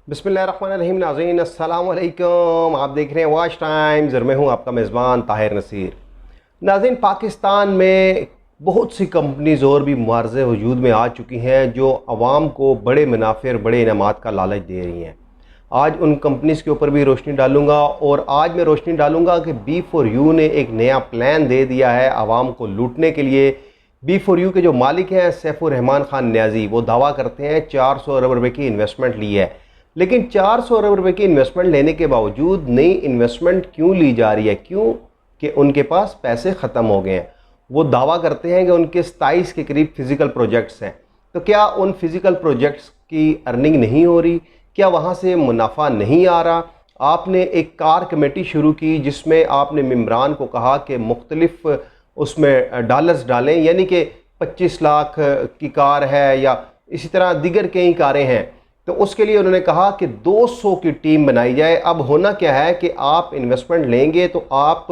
बिस्मिल्लाहिर्रहमानिर्रहीम। नाज़रीन अस्सलाम वालेकुम। आप देख रहे हैं वॉच टाइम्स और मैं हूं आपका मेज़बान ताहिर नसीर। नाज़रीन, पाकिस्तान में बहुत सी कंपनीज और भी मुआरज़े वजूद में आ चुकी हैं जो आवाम को बड़े मुनाफे और बड़े इनामात का लालच दे रही हैं। आज उन कंपनीज के ऊपर भी रोशनी डालूंगा और आज मैं रोशनी डालूंगा कि B4U ने एक नया प्लान दे दिया है आवाम को लूटने के लिए। B4U के जो मालिक हैं सैफुर रहमान खान न्याजी, वो दावा करते हैं 400 अरब रुपए की इन्वेस्टमेंट ली है, लेकिन 400 अरब रुपए की इन्वेस्टमेंट लेने के बावजूद नई इन्वेस्टमेंट क्यों ली जा रही है? क्यों? कि उनके पास पैसे ख़त्म हो गए हैं। वो दावा करते हैं कि उनके 27 के करीब फिज़िकल प्रोजेक्ट्स हैं। तो क्या उन फिज़िकल प्रोजेक्ट्स की अर्निंग नहीं हो रही? क्या वहाँ से मुनाफा नहीं आ रहा? आपने एक कार कमेटी शुरू की जिसमें आपने मेम्बरान को कहा कि मुख्तलिफ उसमें डॉलर्स डालें, यानी कि 25 लाख की कार है या इसी तरह दीगर कई कारें हैं, तो उसके लिए उन्होंने कहा कि 200 की टीम बनाई जाए। अब होना क्या है कि आप इन्वेस्टमेंट लेंगे तो आप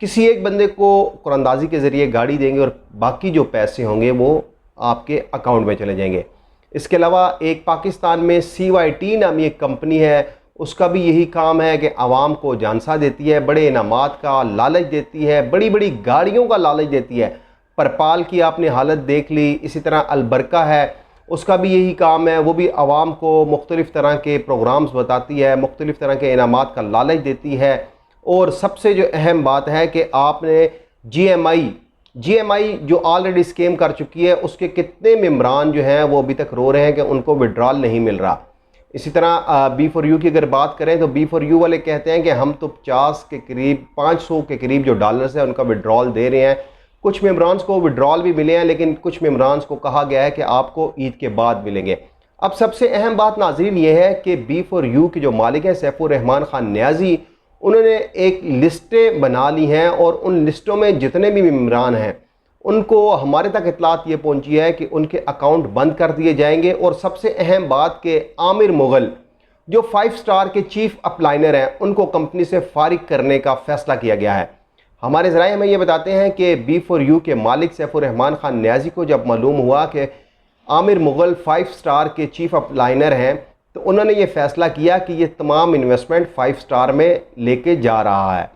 किसी एक बंदे को कुरानंदाजी के ज़रिए गाड़ी देंगे और बाकी जो पैसे होंगे वो आपके अकाउंट में चले जाएंगे। इसके अलावा एक पाकिस्तान में CYT नामी एक कंपनी है, उसका भी यही काम है कि आवाम को जानसा देती है, बड़े इनामात का लालच देती है, बड़ी बड़ी गाड़ियों का लालच देती है। परपाल की आपने हालत देख ली, इसी तरह अलबरका है, उसका भी यही काम है। वो भी आवाम को मुख्तलिफ़ तरह के प्रोग्राम्स बताती है, मुख्तलिफ़ तरह के इनामात का लालच देती है। और सबसे जो अहम बात है कि आपने GMI जो ऑलरेडी स्कैम कर चुकी है, उसके कितने मेम्बरान जो हैं वो अभी तक रो रहे हैं कि उनको विड्रॉल नहीं मिल रहा। इसी तरह B4U की अगर बात करें तो B4U वाले कहते हैं कि हम तो 50 के करीब 500 के करीब जो डॉलर्स हैं उनका विड्रॉल दे रहे हैं। कुछ मेम्बरान्स को विड्रॉल भी मिले हैं, लेकिन कुछ मेम्बरान्स को कहा गया है कि आपको ईद के बाद मिलेंगे। अब सबसे अहम बात नाज़रीन ये है कि B4U के जो मालिक हैं सैफुर रहमान खान न्याजी, उन्होंने एक लिस्टें बना ली हैं और उन लिस्टों में जितने भी मेम्बरान हैं उनको हमारे तक इतलात ये पहुंची है कि उनके अकाउंट बंद कर दिए जाएंगे। और सबसे अहम बात कि आमिर मुगल जो 5 स्टार के चीफ अपलाइनर हैं उनको कंपनी से फारिग करने का फैसला किया गया है। हमारे ज़राए हमें ये बताते हैं कि B4U के मालिक सैफुर रहमान खान न्याजी को जब मालूम हुआ कि आमिर मुगल 5 स्टार के चीफ अपलाइनर हैं, तो उन्होंने ये फ़ैसला किया कि ये तमाम इन्वेस्टमेंट 5 स्टार में लेके जा रहा है।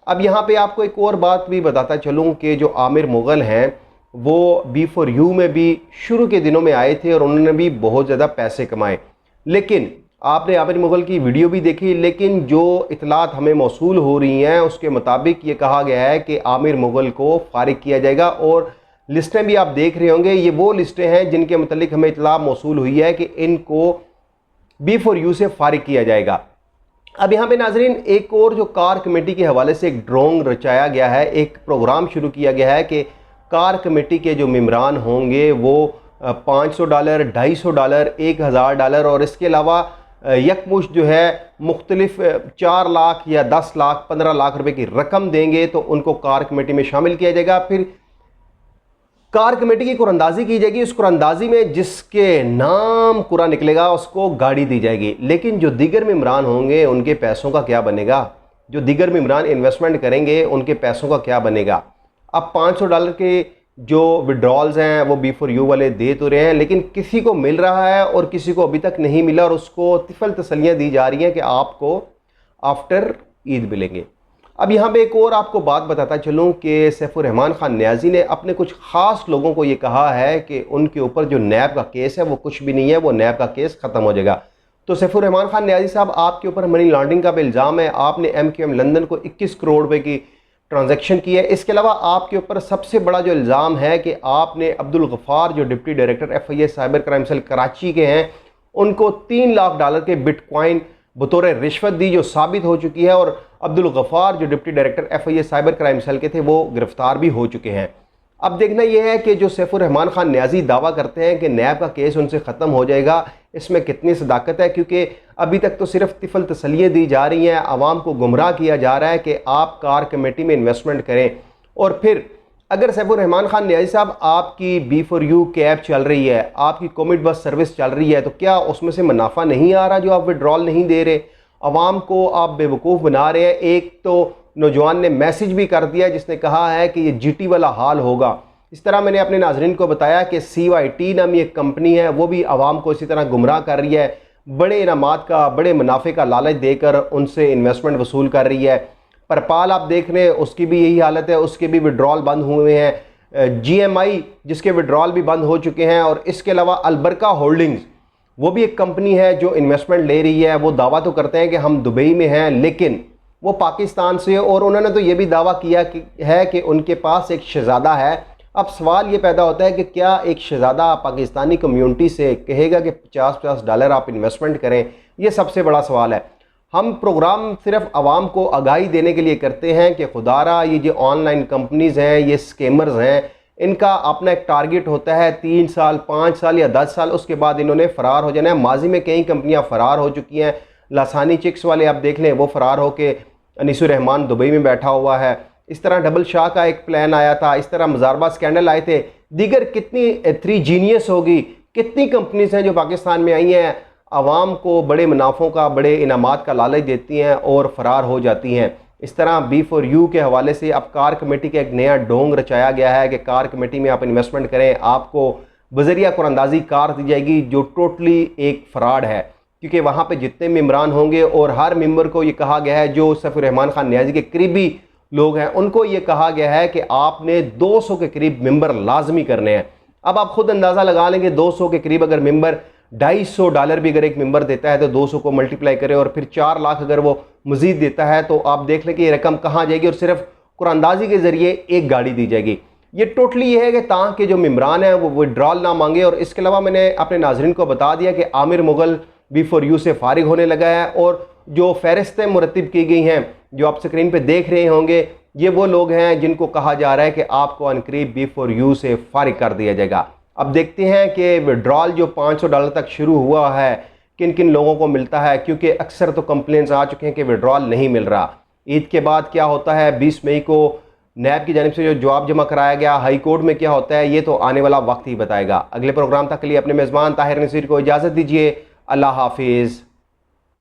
अब यहाँ पे आपको एक और बात भी बताता चलूँ कि जो आमिर मुगल हैं वो B4U में भी शुरू के दिनों में आए थे और उन्होंने भी बहुत ज़्यादा पैसे कमाए। लेकिन आपने आमिर मुगल की वीडियो भी देखी, लेकिन जो इतलात हमें मौसूल हो रही हैं उसके मुताबिक ये कहा गया है कि आमिर मुगल को फारिग किया जाएगा। और लिस्टें भी आप देख रहे होंगे, ये वो लिस्टें हैं जिनके मुतालिक हमें इतला मौसूल हुई है कि इनको B4U से फारिग किया जाएगा। अब यहाँ पे नाजरीन एक और जो कार कमेटी के हवाले से एक ड्रोंग रचाया गया है, एक प्रोग्राम शुरू किया गया है कि कार कमेटी के जो मेम्बरान होंगे वो $500, $250, $1000 और इसके अलावा यकमुश्त जो है मुख्तलिफ 4 लाख या 10 लाख 15 लाख रुपए की रकम देंगे तो उनको कार कमेटी में शामिल किया जाएगा। फिर कार कमेटी की कुरानंदाजी की जाएगी, उस कुरानंदाजी में जिसके नाम कुरा निकलेगा उसको गाड़ी दी जाएगी। लेकिन जो दीगर मेम्बरान होंगे उनके पैसों का क्या बनेगा? जो दीगर मेम्बरान इन्वेस्टमेंट करेंगे उनके पैसों का क्या बनेगा? अब $500 के जो विड्रॉल्स हैं वो B4U वाले दे तो रहे हैं, लेकिन किसी को मिल रहा है और किसी को अभी तक नहीं मिला और उसको तिफल तसल्लियाँ दी जा रही हैं कि आपको आफ्टर ईद मिलेंगे। अब यहाँ पे एक और आपको बात बताता चलूँ कि सैफुर रहमान खान न्याजी ने अपने कुछ ख़ास लोगों को ये कहा है कि उनके ऊपर जो नैब का केस है वो कुछ भी नहीं है, वो नैब का केस ख़त्म हो जाएगा। तो सैफुर रहमान खान न्याजी साहब, आपके ऊपर मनी लॉन्ड्रिंग का इल्ज़ाम है, आपने MQM लंदन को 21 करोड़ रुपए की ट्रांजैक्शन की है। इसके अलावा आपके ऊपर सबसे बड़ा जो इल्ज़ाम है कि आपने अब्दुल गफ़ार जो deputy director FIA cyber crime cell Karachi के हैं उनको $3 लाख के बिटकॉइन बतौर रिश्वत दी, जो साबित हो चुकी है। और अब्दुल गफ़ार जो deputy director FIA cyber crime cell के थे वो गिरफ्तार भी हो चुके हैं। अब देखना यह है कि जो सैफुर रहमान खान न्याजी दावा करते हैं कि नैब का केस उनसे ख़त्म हो जाएगा, इसमें कितनी सदाकत है? क्योंकि अभी तक तो सिर्फ तिफल तसलियाँ दी जा रही हैं, आवाम को गुमराह किया जा रहा है कि आप कार कमेटी में इन्वेस्टमेंट करें। और फिर अगर सैफुर रहमान खान न्याजी साहब आपकी B4U कैब चल रही है, आपकी कोमिट बस सर्विस चल रही है, तो क्या उसमें से मुनाफा नहीं आ रहा जो आप विड्रॉल नहीं दे रहे? आवाम को आप बेवकूफ़ बना रहे हैं। एक तो नौजवान ने मैसेज भी कर दिया जिसने कहा है कि ये GT वाला हाल होगा। इस तरह मैंने अपने नाजरीन को बताया कि CYT नामी एक कंपनी है, वो भी आवाम को इसी तरह गुमराह कर रही है। बड़े इनामात का, बड़े मुनाफे का लालच देकर उनसे इन्वेस्टमेंट वसूल कर रही है। परपाल आप देख रहे हैं, उसकी भी यही हालत है, उसके भी विड्रॉल बंद हुए हैं। GMI जिसके विड्रॉल भी बंद हो चुके हैं। और इसके अलावा अलबरका होल्डिंग्स, वो भी एक कंपनी है जो इन्वेस्टमेंट ले रही है। वो दावा तो करते हैं कि हम दुबई में हैं, लेकिन वो पाकिस्तान से, और उन्होंने तो ये भी दावा किया कि उनके पास एक शहज़ादा है। अब सवाल ये पैदा होता है कि क्या एक शहज़ादा पाकिस्तानी कम्युनिटी से कहेगा कि $50 आप इन्वेस्टमेंट करें? ये सबसे बड़ा सवाल है। हम प्रोग्राम सिर्फ आवाम को आगाही देने के लिए करते हैं कि खुदारा ये जो ऑनलाइन कंपनीज़ हैं, ये स्कैमर्स हैं, इनका अपना एक टारगेट होता है 3 साल, 5 साल या 10 साल, उसके बाद इन्होंने फ़रार हो जाना है। माजी में कई कंपनियां फ़रार हो चुकी हैं। लासानी चिक्स वाले आप देख लें, वो फ़रार होके अनीसुर रहमान दुबई में बैठा हुआ है। इस तरह डबल शाह का एक प्लान आया था, इस तरह मज़ारबा स्कैंडल आए थे। दीगर कितनी 3 जीनियस होगी, कितनी कंपनीज हैं जो पाकिस्तान में आई हैं, आवाम को बड़े मुनाफों का, बड़े इनामात का लालच देती हैं और फ़रार हो जाती हैं। इस तरह B4U के हवाले से अब कार कमेटी का एक नया ढोंग रचाया गया है कि कार कमेटी में आप इन्वेस्टमेंट करें, आपको बजरिया कुरानंदाजी कार दी जाएगी, जो टोटली एक फ्रॉड है। क्योंकि वहाँ पे जितने मेम्बरान होंगे, और हर मेंबर को ये कहा गया है, जो सफ़ीर रहमान खान नियाज़ी के करीबी लोग हैं, उनको ये कहा गया है कि आपने 200 के करीब मेंबर लाजमी करने हैं। अब आप खुद अंदाज़ा लगा लेंगे, 200 के करीब अगर मेंबर $250 भी अगर एक मेंबर देता है तो 200 को मल्टीप्लाई करें, और फिर 4 लाख अगर वो मजीद देता है, तो आप देख लें कि ये रकम कहाँ जाएगी। और सिर्फ कुरानंदाजी के ज़रिए एक गाड़ी दी जाएगी। ये टोटली ये है कि ताकि जो मेम्बरान हैं वो विड्रॉल ना मांगे। और इसके अलावा मैंने अपने नाजरीन को बता दिया कि आमिर मुगल B4U से फारिग होने लगा है, और जो फहरिस्तें मुरतब की गई हैं, जो आप स्क्रीन पे देख रहे होंगे, ये वो लोग हैं जिनको कहा जा रहा है कि आपको अनकरीब B4U से फारिग कर दिया जाएगा। अब देखते हैं कि विड्रॉल जो $500 तक शुरू हुआ है, किन किन लोगों को मिलता है, क्योंकि अक्सर तो कंप्लेंट्स आ चुके हैं कि विड्रॉल नहीं मिल रहा। ईद के बाद क्या होता है, 20 मई को नैब की जानिब से जो जवाब जमा कराया गया, हाई कोर्ट में क्या होता है, ये तो आने वाला वक्त ही बताएगा। अगले प्रोग्राम तक के लिए अपने मेज़बान ताहिर नसीर को इजाज़त दीजिए। अल्लाह हाफिज़।